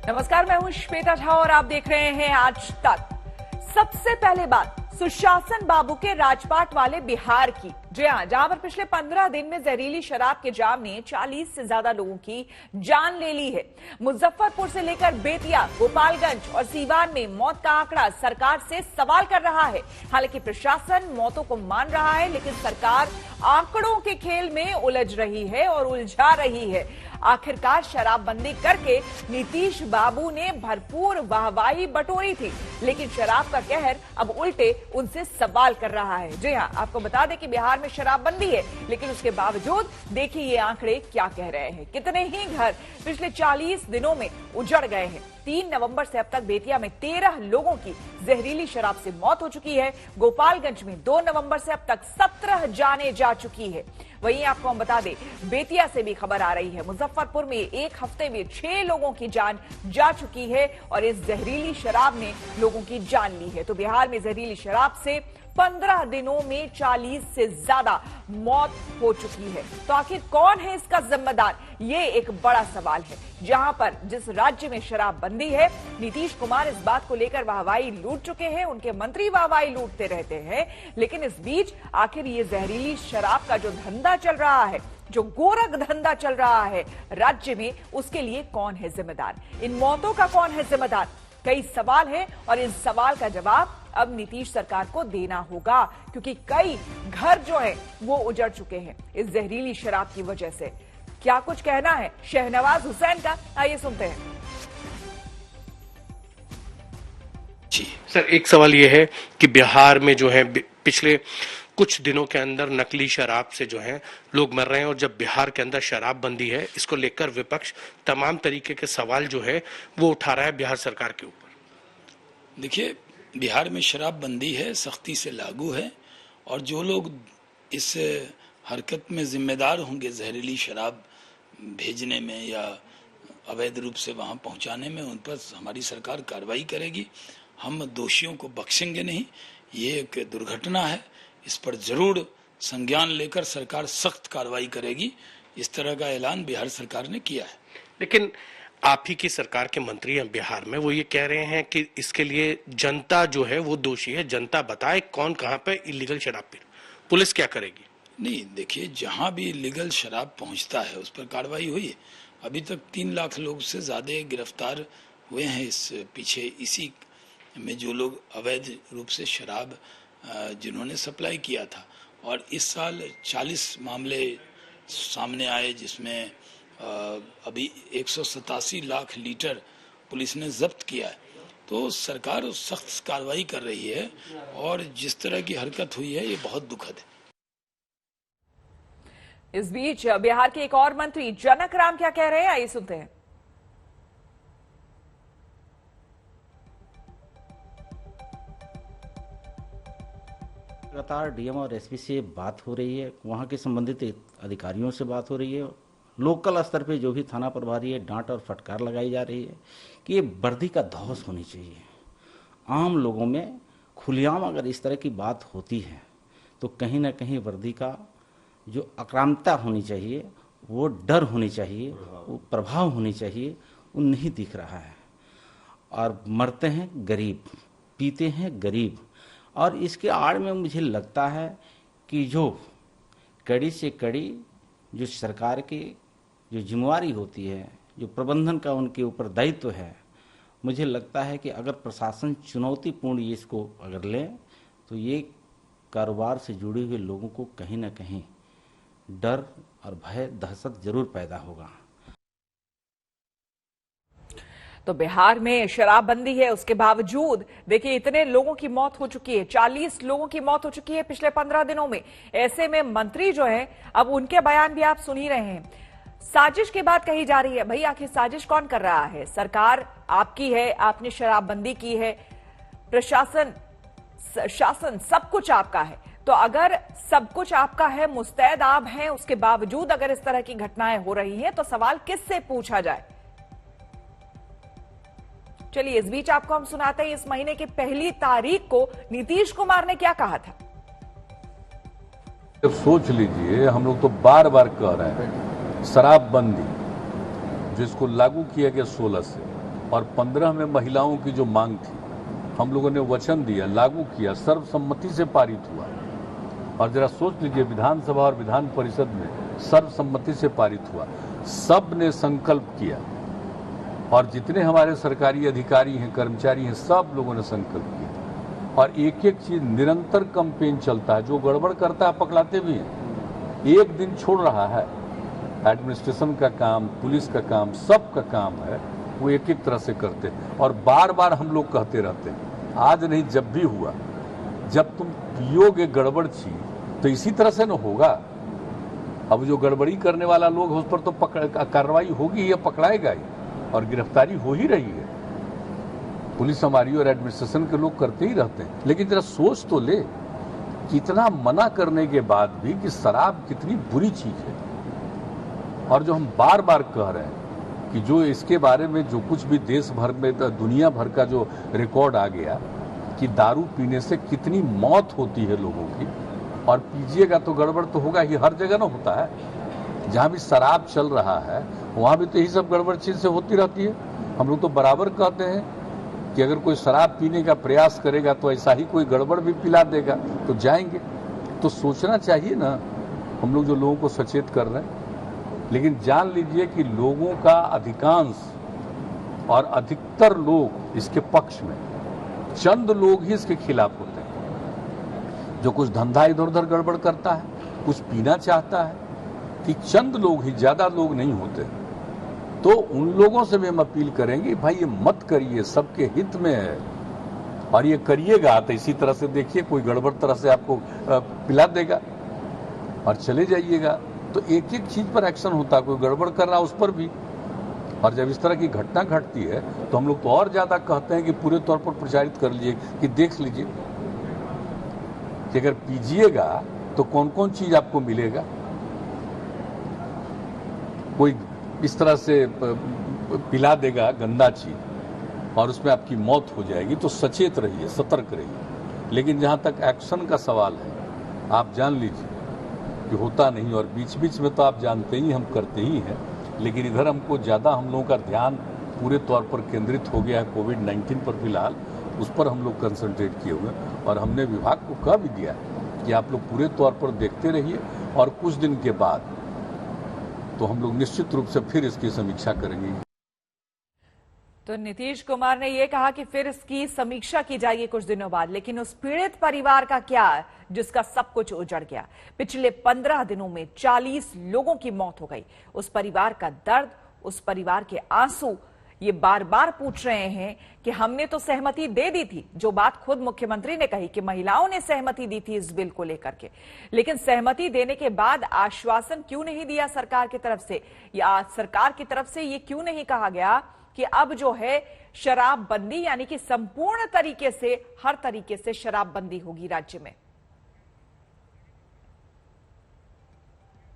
नमस्कार, मैं हूं श्वेता झा और आप देख रहे हैं आज तक। सबसे पहले बात सुशासन बाबू के राजपाट वाले बिहार की। जी हां, जहां पर पिछले 15 दिन में जहरीली शराब के जाम ने 40 से ज्यादा लोगों की जान ले ली है। मुजफ्फरपुर से लेकर बेतिया, गोपालगंज और सीवान में मौत का आंकड़ा सरकार से सवाल कर रहा है। हालांकि प्रशासन मौतों को मान रहा है, लेकिन सरकार आंकड़ों के खेल में उलझ रही है और उलझा रही है। आखिरकार शराबबंदी करके नीतीश बाबू ने भरपूर वाहवाही बटोरी थी, लेकिन शराब का कहर अब उल्टे उनसे सवाल कर रहा है। जी हां, आपको बता दें कि बिहार में शराबबंदी है, लेकिन उसके बावजूद देखिए ये आंकड़े क्या कह रहे हैं। कितने ही घर पिछले 40 दिनों में उजड़ गए हैं। 3 नवंबर से अब तक बेतिया में 13 लोगों की जहरीली शराब से मौत हो चुकी है। गोपालगंज में 2 नवंबर से अब तक 17 जाने जा चुकी है। वहीं आपको हम बता दें, बेतिया से भी खबर आ रही है, मुजफ्फरपुर में एक हफ्ते में 6 लोगों की जान जा चुकी है और इस जहरीली शराब ने लोगों की जान ली है। तो बिहार में जहरीली शराब से 15 दिनों में 40 से ज्यादा मौत हो चुकी है। तो आखिर कौन है इसका जिम्मेदार, ये एक बड़ा सवाल है। जहां पर जिस राज्य में शराबबंदी है, नीतीश कुमार इस बात को लेकर वाहवाही लूट चुके हैं, उनके मंत्री वाहवाही लूटते रहते हैं, लेकिन इस बीच आखिर ये जहरीली शराब का जो धंधा चल रहा है, जो गोरख धंधा चल रहा है राज्य में, उसके लिए कौन है जिम्मेदार, इन मौतों का कौन है जिम्मेदार, कई सवाल हैं और इन सवाल का जवाब अब नीतीश सरकार को देना होगा, क्योंकि कई घर जो है वो उजड़ चुके हैं इस जहरीली शराब की वजह से। क्या कुछ कहना है शहनवाज हुसैन का, आइए सुनते हैं। जी सर, एक सवाल यह है कि बिहार में जो है पिछले कुछ दिनों के अंदर नकली शराब से जो है लोग मर रहे हैं, और जब बिहार के अंदर शराबबंदी है, इसको लेकर विपक्ष तमाम तरीके के सवाल जो है वो उठा रहा है बिहार सरकार के ऊपर। देखिए, बिहार में शराबबंदी है, सख्ती से लागू है, और जो लोग इस हरकत में जिम्मेदार होंगे, जहरीली शराब भेजने में या अवैध रूप से वहां पहुंचाने में, उन पर हमारी सरकार कार्रवाई करेगी। हम दोषियों को बख्शेंगे नहीं। ये एक दुर्घटना है, इस पर जरूर संज्ञान लेकर सरकार सख्त कार्रवाई करेगी। इस तरह का ऐलान बिहार सरकार ने किया है। लेकिन आप ही की सरकार के मंत्री हैं बिहार में, वो ये कह रहे हैं कि इसके लिए जनता जो है वो दोषी है, जनता बताए कौन कहां पे इलीगल शराब पी, पुलिस क्या करेगी? नहीं, देखिए, जहां भी इलीगल शराब पहुंचता है उस पर कार्रवाई हुई है। अभी तक 3 लाख लोग से ज्यादा गिरफ्तार हुए हैं इस पीछे, इसी में जो लोग अवैध रूप से शराब जिन्होंने सप्लाई किया था। और इस साल 40 मामले सामने आए, जिसमें अभी 187 लाख लीटर पुलिस ने जब्त किया है। तो सरकार सख्त कार्रवाई कर रही है, और जिस तरह की हरकत हुई है ये बहुत दुखद है। इस बीच बिहार के एक और मंत्री जनक राम क्या कह रहे हैं, आइए सुनते हैं। लगातार डीएम और एसपी से बात हो रही है, वहाँ के संबंधित अधिकारियों से बात हो रही है, लोकल स्तर पे जो भी थाना प्रभारी है, डांट और फटकार लगाई जा रही है कि ये वर्दी का धौस होनी चाहिए। आम लोगों में खुलेआम अगर इस तरह की बात होती है तो कहीं ना कहीं वर्दी का जो आक्रामकता होनी चाहिए, वो डर होनी चाहिए, वो प्रभाव होनी चाहिए, वो नहीं दिख रहा है। और मरते हैं गरीब, पीते हैं गरीब, और इसके आड़ में मुझे लगता है कि जो कड़ी से कड़ी जो सरकार की जो जिम्मेवारी होती है, जो प्रबंधन का उनके ऊपर दायित्व है, मुझे लगता है कि अगर प्रशासन चुनौतीपूर्ण इसको अगर ले, तो ये कारोबार से जुड़े हुए लोगों को कहीं ना कहीं डर और भय, दहशत जरूर पैदा होगा। तो बिहार में शराबबंदी है, उसके बावजूद देखिए इतने लोगों की मौत हो चुकी है, 40 लोगों की मौत हो चुकी है पिछले 15 दिनों में। ऐसे में मंत्री जो है, अब उनके बयान भी आप सुन ही रहे हैं। साजिश की बात कही जा रही है। भाई आखिर साजिश कौन कर रहा है? सरकार आपकी है, आपने शराबबंदी की है, प्रशासन, शासन सब कुछ आपका है। तो अगर सब कुछ आपका है, मुस्तैद आप हैं, उसके बावजूद अगर इस तरह की घटनाएं हो रही हैं, तो सवाल किससे पूछा जाए? चलिए इस बीच आपको हम सुनाते हैं इस महीने की 1 तारीख को नीतीश कुमार ने क्या कहा था। सोच लीजिए, हम लोग तो बार बार कह रहे हैं शराबबंदी जिसको लागू किया गया 16 से, और 15 में महिलाओं की जो मांग थी, हम लोगों ने वचन दिया, लागू किया, सर्वसम्मति से पारित हुआ। और जरा सोच लीजिए, विधानसभा और विधान परिषद में सर्वसम्मति से पारित हुआ। सब ने संकल्प किया और जितने हमारे सरकारी अधिकारी हैं, कर्मचारी हैं, सब लोगों ने संकल्प किया। और एक एक चीज निरंतर कैंपेन चलता है। जो गड़बड़ करता है पकड़ाते भी हैं। एक दिन छोड़ रहा है। एडमिनिस्ट्रेशन का काम, पुलिस का काम, सबका काम है, वो एक एक तरह से करते हैं। और बार बार हम लोग कहते रहते हैं, आज नहीं जब भी हुआ, जब तुम पियोगे गड़बड़ चीज तो इसी तरह से न होगा। अब जो गड़बड़ी करने वाला लोग है उस पर तो कार्रवाई होगी या पकड़ाएगा ही, और गिरफ्तारी हो ही रही है। पुलिस हमारी और एडमिनिस्ट्रेशन के लोग करते ही रहते हैं। लेकिन जरा सोच तो ले, कितना मना करने के बाद भी कि शराब कितनी बुरी चीज है। और जो हम बार बार कह रहे हैं कि जो इसके बारे में जो कुछ भी देश भर में, दुनिया भर का जो रिकॉर्ड आ गया कि दारू पीने से कितनी मौत होती है लोगों की, और पीजिएगा तो गड़बड़ तो होगा ही। हर जगह ना होता है। जहां भी शराब चल रहा है वहां भी तो यही सब गड़बड़ चीज से होती रहती है। हम लोग तो बराबर कहते हैं कि अगर कोई शराब पीने का प्रयास करेगा तो ऐसा ही कोई गड़बड़ भी पिला देगा तो जाएंगे। तो सोचना चाहिए ना, हम लोग जो लोगों को सचेत कर रहे हैं। लेकिन जान लीजिए कि लोगों का अधिकांश और अधिकतर लोग इसके पक्ष में, चंद लोग ही इसके खिलाफ होते हैं। जो कुछ धंधा इधर उधर गड़बड़ करता है, कुछ पीना चाहता है, कि चंद लोग ही, ज्यादा लोग नहीं होते। तो उन लोगों से भी हम अपील करेंगे, भाई ये मत करिए, सबके हित में है। और ये करिएगा तो इसी तरह से देखिए, कोई गड़बड़ तरह से आपको पिला देगा और चले जाइएगा। तो एक एक चीज पर एक्शन होता है। कोई गड़बड़ कर रहा है उस पर भी। और जब इस तरह की घटना घटती है तो हम लोग तो और ज्यादा कहते हैं कि पूरे तौर पर प्रचारित कर लीजिए, कि देख लीजिए कि अगर पीजिएगा तो कौन कौन चीज आपको मिलेगा। कोई इस तरह से पिला देगा गंदा चीज और उसमें आपकी मौत हो जाएगी। तो सचेत रहिए, सतर्क रहिए। लेकिन जहां तक एक्शन का सवाल है, आप जान लीजिए कि होता नहीं। और बीच बीच में तो आप जानते ही, हम करते ही हैं। लेकिन इधर हमको ज्यादा, हम लोगों का ध्यान पूरे तौर पर केंद्रित हो गया है कोविड-19 पर। फिलहाल उस पर हम लोग कंसंट्रेट किए हुए हैं। और हमने विभाग को कह भी दिया है कि आप लोग पूरे तौर पर देखते रहिए, और कुछ दिन के बाद तो हम लोग निश्चित रूप से फिर इसकी समीक्षा करेंगे। तो नीतीश कुमार ने यह कहा कि फिर इसकी समीक्षा की जाएगी कुछ दिनों बाद। लेकिन उस पीड़ित परिवार का क्या, जिसका सब कुछ उजड़ गया? पिछले 15 दिनों में 40 लोगों की मौत हो गई। उस परिवार का दर्द, उस परिवार के आंसू ये बार बार पूछ रहे हैं कि हमने तो सहमति दे दी थी। जो बात खुद मुख्यमंत्री ने कही कि महिलाओं ने सहमति दी थी इस बिल को लेकर के, लेकिन सहमति देने के बाद आश्वासन क्यों नहीं दिया सरकार की तरफ से, या सरकार की तरफ से ये क्यों नहीं कहा गया कि अब जो है शराबबंदी, यानी कि संपूर्ण तरीके से, हर तरीके से शराबबंदी होगी राज्य में।